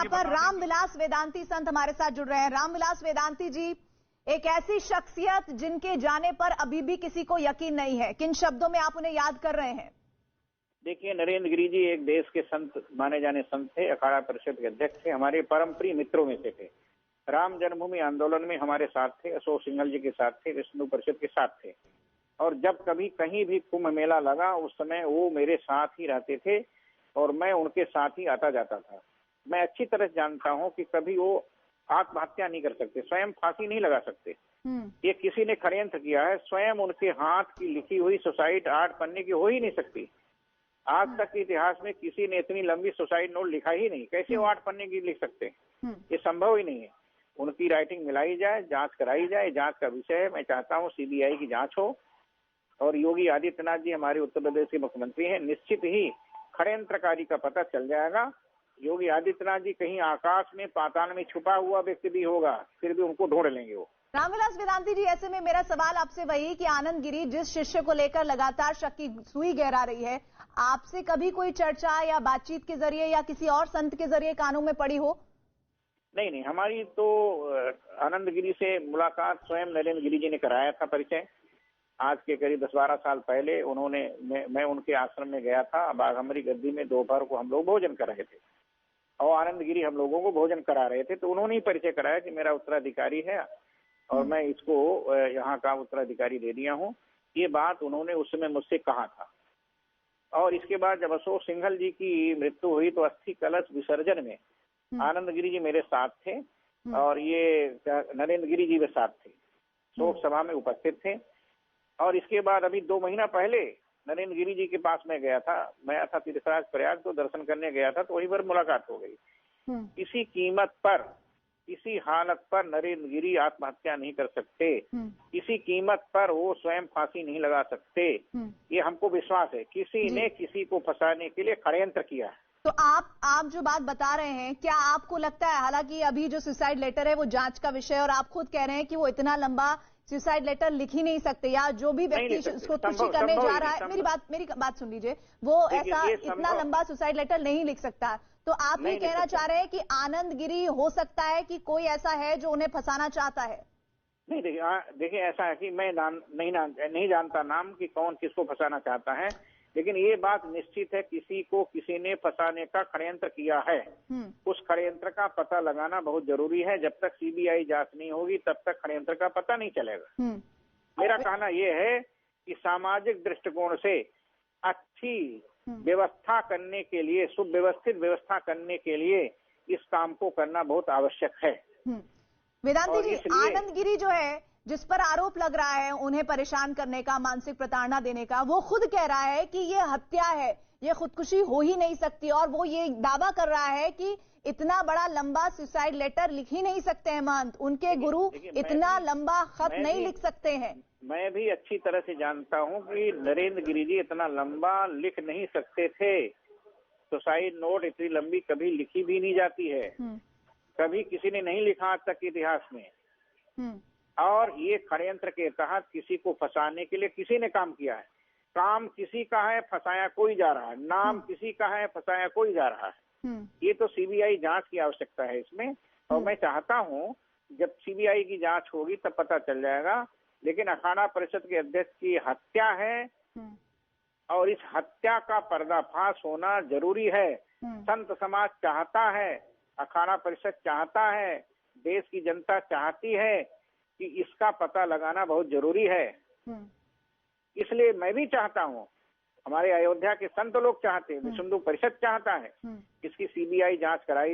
यहाँ पर रामविलास वेदांती संत हमारे साथ जुड़ रहे हैं। रामविलास वेदांती जी, एक ऐसी शख्सियत जिनके जाने पर अभी भी किसी को यकीन नहीं है, किन शब्दों में आप उन्हें याद कर रहे हैं? देखिए, नरेंद्र गिरि जी एक देश के संत माने जाने संत थे, अखाड़ा परिषद के अध्यक्ष थे, हमारे परम प्रिय मित्रों में से थे। राम जन्मभूमि आंदोलन में हमारे साथ थे, अशोक सिंघल जी के साथ थे, विष्णु परिषद के साथ थे। और जब कभी कहीं भी कुंभ मेला लगा उस समय वो मेरे साथ ही रहते थे और मैं उनके साथ ही आता जाता था। मैं अच्छी तरह जानता हूं कि कभी वो आत्महत्या नहीं कर सकते, स्वयं फांसी नहीं लगा सकते। ये किसी ने षड्यंत्र किया है। स्वयं उनके हाथ की लिखी हुई सुसाइड 8 पन्ने की हो ही नहीं सकती। आज तक के इतिहास में किसी ने इतनी लंबी सुसाइड नोट लिखा ही नहीं। कैसे वो 8 पन्ने की लिख सकते हैं? ये संभव ही नहीं है। उनकी राइटिंग मिलाई जाए, जांच कराई जाए, जांच का विषय है। मैं चाहता हूँ सीबीआई की जांच हो और योगी आदित्यनाथ जी हमारे उत्तर प्रदेश के मुख्यमंत्री हैं, निश्चित ही षड्यंत्रकारी का पता चल जाएगा। योगी आदित्यनाथ जी कहीं आकाश में पाताल में छुपा हुआ व्यक्ति भी होगा, फिर भी उनको ढूंढ लेंगे वो। रामविलास वेदांती जी, ऐसे में मेरा सवाल आपसे वही कि आनंद गिरि जिस शिष्य को लेकर लगातार शक की सुई गहरा रही है, आपसे कभी कोई चर्चा या बातचीत के जरिए या किसी और संत के जरिए कानों में पड़ी हो? नहीं, हमारी तो आनंद गिरि से मुलाकात स्वयं नरेंद्र गिरि जी ने कराया था परिचय। आज के करीब 10-12 साल पहले उन्होंने मैं उनके आश्रम में गया था। बाघमरी गद्दी में दोपहर को हम लोग भोजन कर रहे थे और आनंद गिरि हम लोगों को भोजन करा रहे थे। तो उन्होंने ही परिचय कराया कि मेरा उत्तराधिकारी है और मैं इसको यहाँ का उत्तराधिकारी दे दिया हूँ। ये बात उन्होंने उस समय मुझसे कहा था। और इसके बाद जब अशोक सिंघल जी की मृत्यु हुई तो अस्थि कलश विसर्जन में आनंद गिरि जी मेरे साथ थे और ये नरेंद्र गिरि जी के साथ थे, शोक सभा में उपस्थित थे। और इसके बाद अभी 2 महीना पहले नरेंद्र गिरि जी के पास मैं गया था। मैं था तीर्थराज प्रयाग, तो दर्शन करने गया था, तो वहीं पर मुलाकात हो गई। किसी कीमत पर, किसी हालत पर नरेंद्र गिरि आत्महत्या नहीं कर सकते, किसी कीमत पर वो स्वयं फांसी नहीं लगा सकते, ये हमको विश्वास है। किसी ने किसी को फंसाने के लिए षड्यंत्र किया है। तो आप जो बात बता रहे हैं, क्या आपको लगता है, हालांकि अभी जो सुसाइड लेटर है वो जांच का विषय है और आप खुद कह रहे हैं कि वो इतना लंबा सुसाइड लेटर लिख ही नहीं सकते, या जो भी व्यक्ति उसको खुशी करने जा रहा है, मेरी बात सुन लीजिए, वो ऐसा इतना लंबा सुसाइड लेटर नहीं लिख सकता। तो आप ये कहना चाह रहे हैं कि आनंद गिरि हो सकता है कि कोई ऐसा है जो उन्हें फंसाना चाहता है? नहीं, देखिए ऐसा है कि मैं नहीं जानता नाम कि कौन किसको फंसाना चाहता है, लेकिन ये बात निश्चित है किसी को किसी ने फंसाने का षड्यंत्र किया है। उस षड्यंत्र का पता लगाना बहुत जरूरी है। जब तक सीबीआई जांच नहीं होगी तब तक षड्यंत्र का पता नहीं चलेगा। मेरा कहना यह है कि सामाजिक दृष्टिकोण से अच्छी व्यवस्था करने के लिए, सुव्यवस्थित व्यवस्था करने के लिए इस काम को करना बहुत आवश्यक है। वेदांती जी, आनंद गिरि जो है, जिस पर आरोप लग रहा है उन्हें परेशान करने का, मानसिक प्रताड़ना देने का, वो खुद कह रहा है कि ये हत्या है, ये खुदकुशी हो ही नहीं सकती, और वो ये दावा कर रहा है कि इतना बड़ा लंबा सुसाइड लेटर लिख ही नहीं सकते हैं महंत, उनके गुरु इतना लंबा खत नहीं लिख सकते हैं। मैं भी अच्छी तरह से जानता हूं कि नरेंद्र गिरि जी इतना लंबा लिख नहीं सकते थे। सुसाइड नोट इतनी लंबी कभी लिखी भी नहीं जाती है, कभी किसी ने नहीं लिखा आज तक के इतिहास में। और ये षड्यंत्र के तहत किसी को फंसाने के लिए किसी ने काम किया है। काम किसी का है, फंसाया कोई जा रहा है। नाम किसी का है, फंसाया कोई जा रहा है। ये तो सीबीआई जांच की आवश्यकता है इसमें। और मैं चाहता हूं जब सीबीआई की जांच होगी तब पता चल जाएगा। लेकिन अखाड़ा परिषद के अध्यक्ष की हत्या है और इस हत्या का पर्दाफाश होना जरूरी है। संत समाज चाहता है, अखाड़ा परिषद चाहता है, देश की जनता चाहती है कि इसका पता लगाना बहुत जरूरी है। इसलिए मैं भी चाहता हूं, हमारे अयोध्या के संत लोग चाहते हैं, विष्णु परिषद चाहता है, इसकी सीबीआई जांच कराई